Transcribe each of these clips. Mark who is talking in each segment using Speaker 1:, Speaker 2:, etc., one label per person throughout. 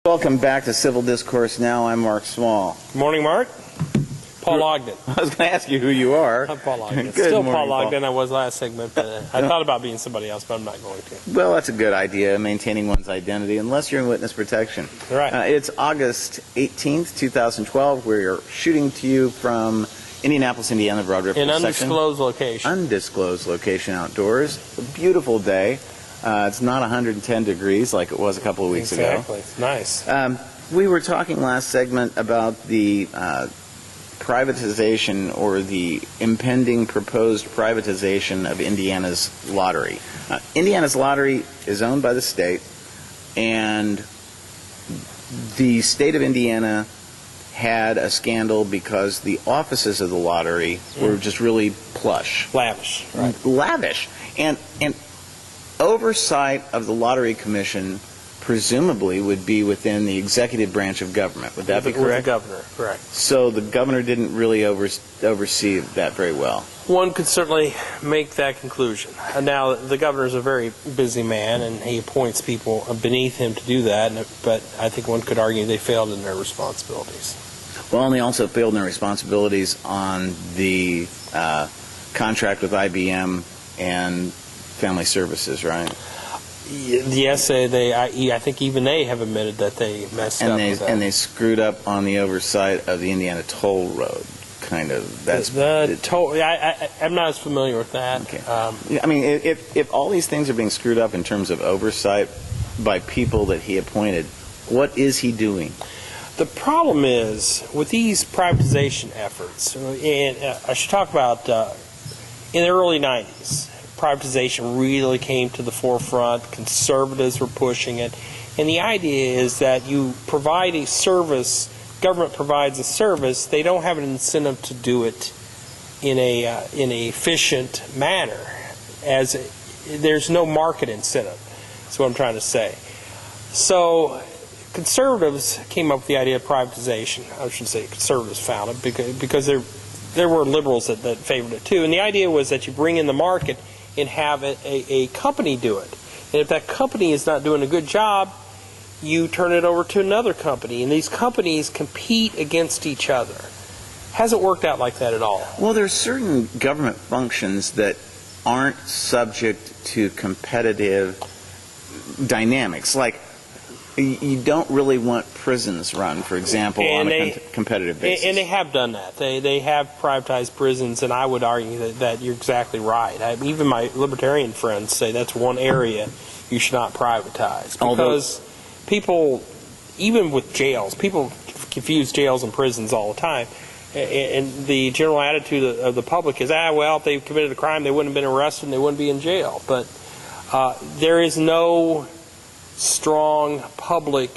Speaker 1: Welcome back to Civil Discourse Now. I'm Mark Small.
Speaker 2: Good morning, Mark. Paul Ogden.
Speaker 1: I was going to ask you who you are.
Speaker 2: I'm Paul Ogden.
Speaker 1: Good
Speaker 2: Still
Speaker 1: morning,
Speaker 2: Paul Ogden. I was last segment, but I thought about being somebody else, but I'm not going to.
Speaker 1: Well, that's a good idea, maintaining one's identity, unless you're in witness protection.
Speaker 2: Right.
Speaker 1: It's August 18th, 2012. We're shooting to you from Indianapolis, Indiana, Broad Ripple
Speaker 2: In
Speaker 1: section.
Speaker 2: undisclosed location.
Speaker 1: Undisclosed location outdoors. A beautiful day. It's not 110 degrees like it was a couple of weeks ago.
Speaker 2: Exactly. It's nice.
Speaker 1: We were talking last segment about the privatization or the impending proposed privatization of Indiana's lottery. Indiana's lottery is owned by the state, and the state of Indiana had a scandal because the offices of the lottery were just really plush.
Speaker 2: Lavish. Right.
Speaker 1: Lavish. And oversight of the Lottery Commission presumably would be within the executive branch of government. Would that be correct?
Speaker 2: With the governor, correct.
Speaker 1: So the governor didn't really oversee that very well.
Speaker 2: One could certainly make that conclusion. Now, the governor's a very busy man, and he appoints people beneath him to do that, but I think one could argue they failed in their responsibilities.
Speaker 1: Well, and they also failed in their responsibilities on the contract with IBM and Family Services, right?
Speaker 2: Yes, I think even they have admitted that they messed up with that.
Speaker 1: And they screwed up on the oversight of the Indiana Toll Road, kind of.
Speaker 2: I'm not as familiar with that.
Speaker 1: Okay. I mean, if all these things are being screwed up in terms of oversight by people that he appointed, what is he doing?
Speaker 2: The problem is, with these privatization efforts, and I should talk about in the early 90s, privatization really came to the forefront. Conservatives were pushing it. And the idea is that you provide a service, government provides a service, they don't have an incentive to do it in a efficient manner. There's no market incentive, that's what I'm trying to say. So conservatives came up with the idea of privatization. I shouldn't say conservatives found it, because there were liberals that favored it too. And the idea was that you bring in the market and have a company do it. And if that company is not doing a good job, you turn it over to another company. And these companies compete against each other. Hasn't worked out like that at all.
Speaker 1: Well, there are certain government functions that aren't subject to competitive dynamics. Like, you don't really want prisons run, for example, on a competitive basis.
Speaker 2: And they have done that. They have privatized prisons, and I would argue that you're exactly right. Even my libertarian friends say that's one area you should not privatize. Because people, even with jails, people confuse jails and prisons all the time. And the general attitude of the public is, well, if they committed a crime, they wouldn't have been arrested and they wouldn't be in jail. But there is no strong public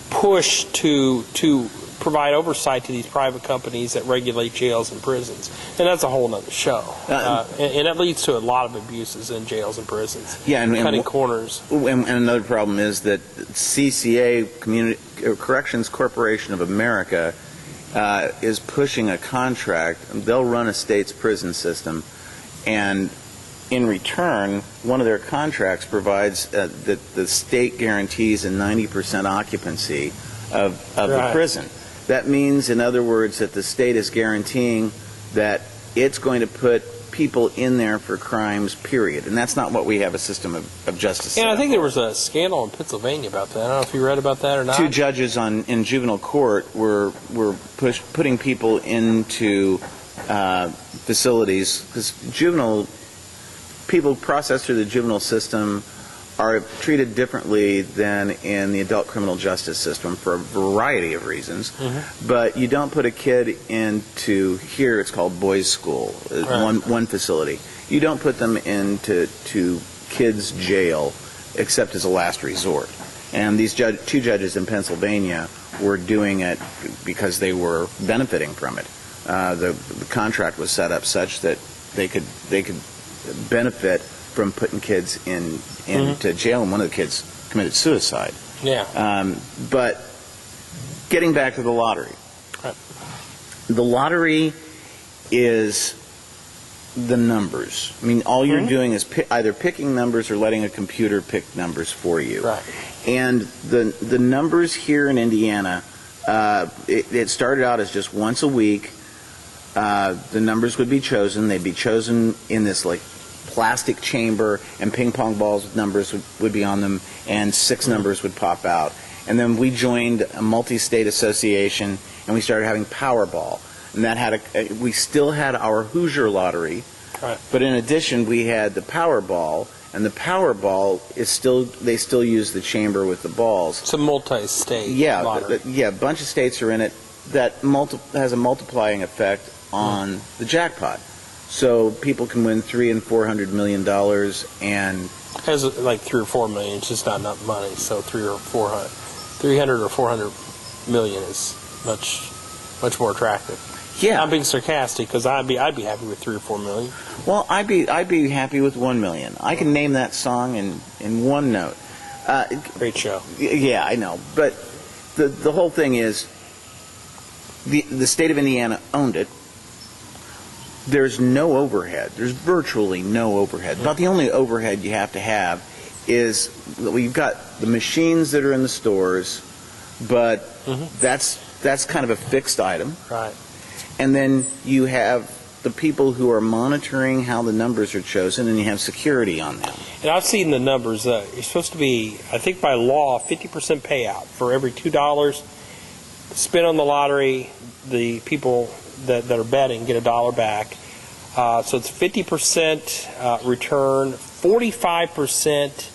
Speaker 2: push to provide oversight to these private companies that regulate jails and prisons. And that's a whole other show. And it leads to a lot of abuses in jails and prisons.
Speaker 1: Yeah, and
Speaker 2: cutting corners.
Speaker 1: And another problem is that CCA, Corrections Corporation of America, is pushing a contract. They'll run a state's prison system, and in return, one of their contracts provides that the state guarantees a 90% occupancy of the prison. That means, in other words, that the state is guaranteeing that it's going to put people in there for crimes, period. And that's not what we have a system of justice.
Speaker 2: And I think there was a scandal in Pennsylvania about that. I don't know if you read about that or not.
Speaker 1: Two judges in juvenile court were putting people into facilities, because people processed through the juvenile system are treated differently than in the adult criminal justice system for a variety of reasons. Mm-hmm. But you don't put a kid into, here it's called boys' school, right. one facility. You don't put them into kids' jail except as a last resort. And these two judges in Pennsylvania were doing it because they were benefiting from it. The contract was set up such that they could benefit from putting kids into jail, and one of the kids committed suicide.
Speaker 2: Yeah.
Speaker 1: But getting back to the lottery.
Speaker 2: Right.
Speaker 1: The lottery is the numbers. I mean, all you're doing is either picking numbers or letting a computer pick numbers for you.
Speaker 2: Right.
Speaker 1: And the numbers here in Indiana, it started out as just once a week. The numbers would be chosen. They'd be chosen in this like plastic chamber, and ping pong balls with numbers would be on them, and 6 numbers would pop out. And then we joined a multi-state association, and we started having Powerball. And that had we still had our Hoosier lottery,
Speaker 2: right.
Speaker 1: But in addition we had the Powerball, and the Powerball is they still use the chamber with the balls.
Speaker 2: It's a multi-state lottery.
Speaker 1: Yeah, a bunch of states are in it that has a multiplying effect on the jackpot. So people can win $300 and $400 million, and
Speaker 2: has like 3 or 4 million. It's just not enough money. So 300 or 400 million is much more attractive.
Speaker 1: Yeah,
Speaker 2: I'm being sarcastic because I'd be happy with 3 or 4 million.
Speaker 1: Well, I'd be happy with 1 million. I can name that song in one note.
Speaker 2: Great show.
Speaker 1: Yeah, I know. But the whole thing is the state of Indiana owned it. There's no overhead. There's virtually no overhead. About the only overhead you have to have is you've got the machines that are in the stores, but that's kind of a fixed item.
Speaker 2: Right.
Speaker 1: And then you have the people who are monitoring how the numbers are chosen, and you have security on them.
Speaker 2: And I've seen the numbers. You're supposed to be, I think by law, 50% payout for every $2 spent on the lottery. The people that are betting get $1 back. So it's 50% return. 45%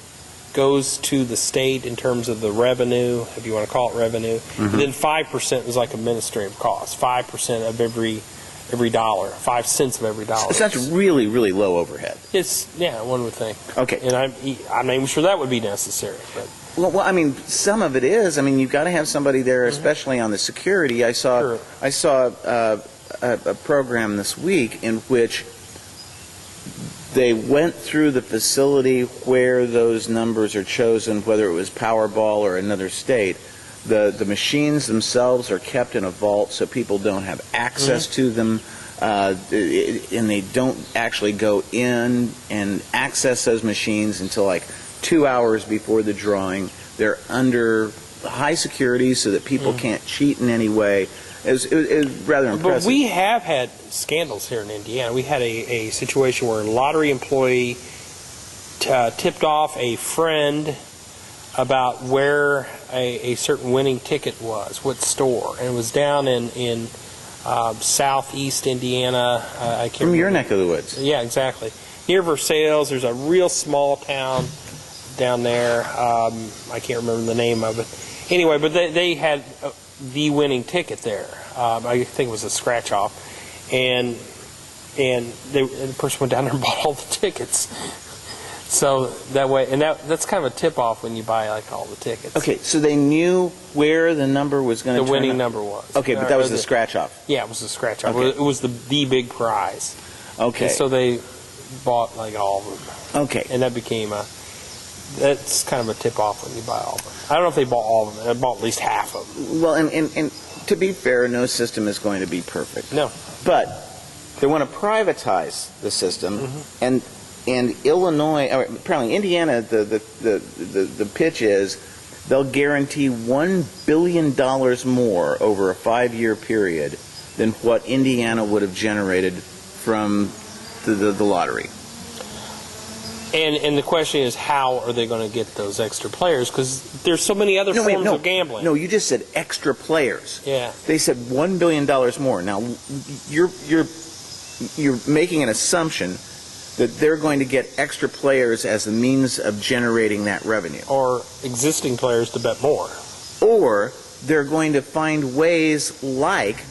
Speaker 2: goes to the state in terms of the revenue, if you want to call it revenue. And then 5% is like administrative costs. 5% of every dollar, 5 cents of every dollar.
Speaker 1: So that's really, really low overhead.
Speaker 2: One would think.
Speaker 1: Okay.
Speaker 2: And I'm not even sure that would be necessary. But
Speaker 1: well, I mean, some of it is. I mean, you've got to have somebody there, especially on the security. I saw a program this week in which they went through the facility where those numbers are chosen, whether it was Powerball or another state. The machines themselves are kept in a vault so people don't have access to them, and they don't actually go in and access those machines until like 2 hours before the drawing. They're under high security so that people can't cheat in any way. It was rather impressive.
Speaker 2: But we have had scandals here in Indiana. We had a situation where a lottery employee tipped off a friend about where a certain winning ticket was, what store, and it was down in southeast Indiana. I can't
Speaker 1: From your
Speaker 2: remember.
Speaker 1: neck of the woods.
Speaker 2: Yeah, exactly. Near Versailles, there's a real small town down there. I can't remember the name of it. Anyway, but they had the winning ticket there. I think it was a scratch-off. And the person went down there and bought all the tickets. So that way, and that's kind of a tip-off when you buy like all the tickets.
Speaker 1: Okay, so they knew where the number was going to
Speaker 2: The winning number was.
Speaker 1: Okay, but that was the scratch-off.
Speaker 2: Yeah, it was the scratch-off.
Speaker 1: Okay.
Speaker 2: It was the big prize.
Speaker 1: Okay.
Speaker 2: And so they bought like all of them.
Speaker 1: Okay.
Speaker 2: And that became that's kind of a tip-off when you buy all of them. I don't know if they bought all of them. They bought at least half of them.
Speaker 1: Well, and to be fair, no system is going to be perfect.
Speaker 2: No.
Speaker 1: But they want to privatize the system, and Illinois, or apparently Indiana, the pitch is they'll guarantee $1 billion more over a 5-year period than what Indiana would have generated from the lottery.
Speaker 2: And the question is, how are they going to get those extra players? Because there's so many other forms of gambling.
Speaker 1: No, you just said extra players.
Speaker 2: Yeah.
Speaker 1: They said $1 billion more. Now, you're making an assumption that they're going to get extra players as a means of generating that revenue.
Speaker 2: Or existing players to bet more.
Speaker 1: Or they're going to find ways like,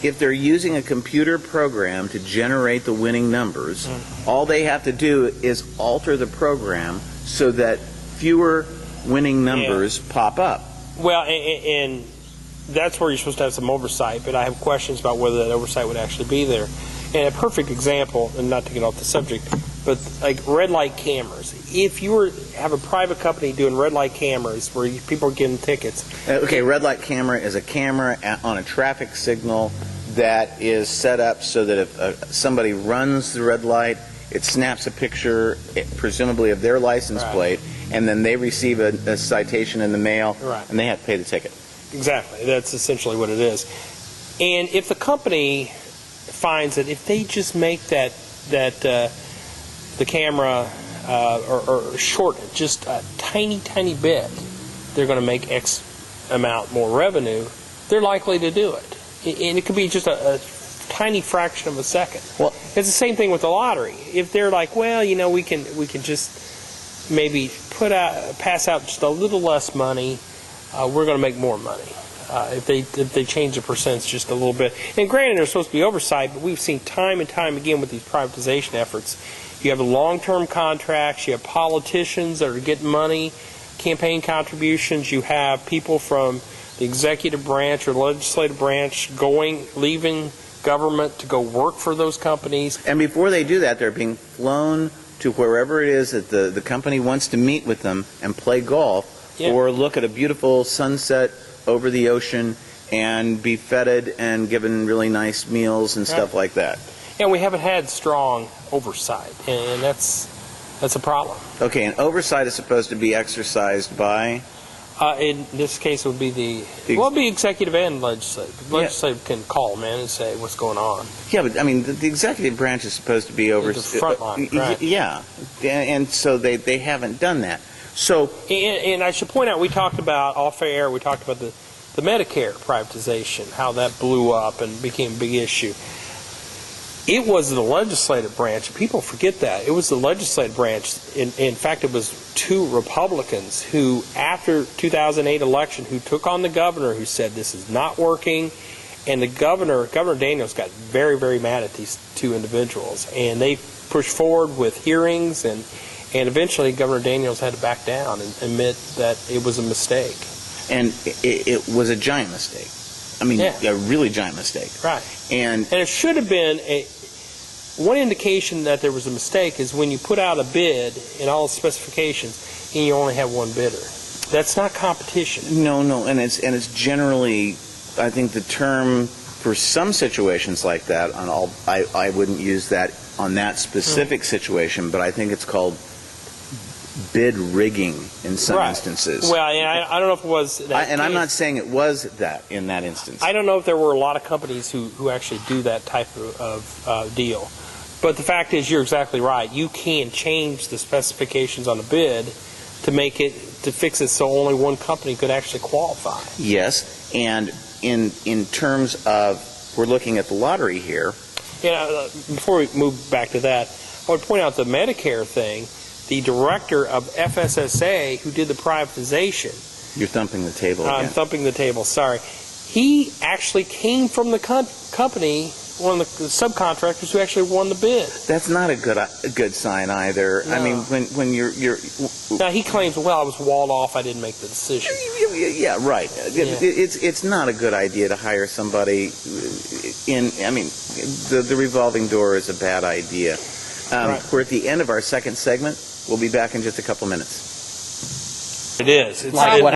Speaker 1: if they're using a computer program to generate the winning numbers, all they have to do is alter the program so that fewer winning numbers pop up.
Speaker 2: Well, and that's where you're supposed to have some oversight, but I have questions about whether that oversight would actually be there. And a perfect example, and not to get off the subject, but like red light cameras. If you have a private company doing red light cameras where people are getting tickets.
Speaker 1: Okay, red light camera is a camera on a traffic signal that is set up so that if somebody runs the red light, it snaps a picture, presumably of their license plate, and then they receive a citation in the mail, and they have to pay the ticket.
Speaker 2: Exactly. That's essentially what it is. And if the company finds that if they just make the camera or shorten it just a tiny bit, they're going to make X amount more revenue, they're likely to do it. And it could be just a tiny fraction of a second.
Speaker 1: Well,
Speaker 2: it's the same thing with the lottery. If they're like, well, we can just maybe pass out just a little less money, we're going to make more money. If they change the percents just a little bit. And granted, there's supposed to be oversight, but we've seen time and time again with these privatization efforts, you have long-term contracts, you have politicians that are getting money, campaign contributions, you have people from the executive branch or legislative branch leaving government to go work for those companies.
Speaker 1: And before they do that, they're being flown to wherever it is that the company wants to meet with them and play golf, or look at a beautiful sunset over the ocean and be feted and given really nice meals and stuff like that.
Speaker 2: And we haven't had strong oversight, and that's a problem.
Speaker 1: Okay, and oversight is supposed to be exercised by?
Speaker 2: In this case, it would be the executive and legislative. The legislative can call them in and say what's going on.
Speaker 1: Yeah, but I mean, the executive branch is supposed to be over the
Speaker 2: front line. Right.
Speaker 1: Yeah, and so they haven't done that. So,
Speaker 2: and I should point out, we talked about off air. We talked about the Medicare privatization, how that blew up and became a big issue. It was the legislative branch. People forget that. It was the legislative branch. In fact, it was two Republicans who, after 2008 election, who took on the governor, who said this is not working. And the Governor Daniels, got very, very mad at these two individuals. And they pushed forward with hearings, and eventually Governor Daniels had to back down and admit that it was a mistake.
Speaker 1: And it was a giant mistake. I mean, a really giant mistake.
Speaker 2: Right.
Speaker 1: And
Speaker 2: it should have been one indication that there was a mistake is when you put out a bid and all the specifications and you only have one bidder. That's not competition.
Speaker 1: No, and it's generally, I think the term for some situations like that, I wouldn't use that on that specific situation, but I think it's called bid rigging in some instances.
Speaker 2: Well, I don't know if it was that
Speaker 1: and I'm not saying it was that in that instance.
Speaker 2: I don't know if there were a lot of companies who actually do that type of deal. But the fact is, you're exactly right. You can change the specifications on a bid to fix it so only one company could actually qualify.
Speaker 1: Yes, and in terms of, we're looking at the lottery here.
Speaker 2: Before we move back to that, I would point out the Medicare thing. The director of FSSA, who did the privatization.
Speaker 1: You're thumping the table again.
Speaker 2: I'm thumping the table, sorry. He actually came from the company, one of the subcontractors who actually won the bid.
Speaker 1: That's not a good sign either.
Speaker 2: No.
Speaker 1: I mean, when you're...
Speaker 2: Now, he claims, well, I was walled off, I didn't make the decision.
Speaker 1: Yeah, right. It's not a good idea to hire somebody the revolving door is a bad idea. We're at the end of our second segment. We'll be back in just a couple minutes.
Speaker 2: It is.
Speaker 3: Like what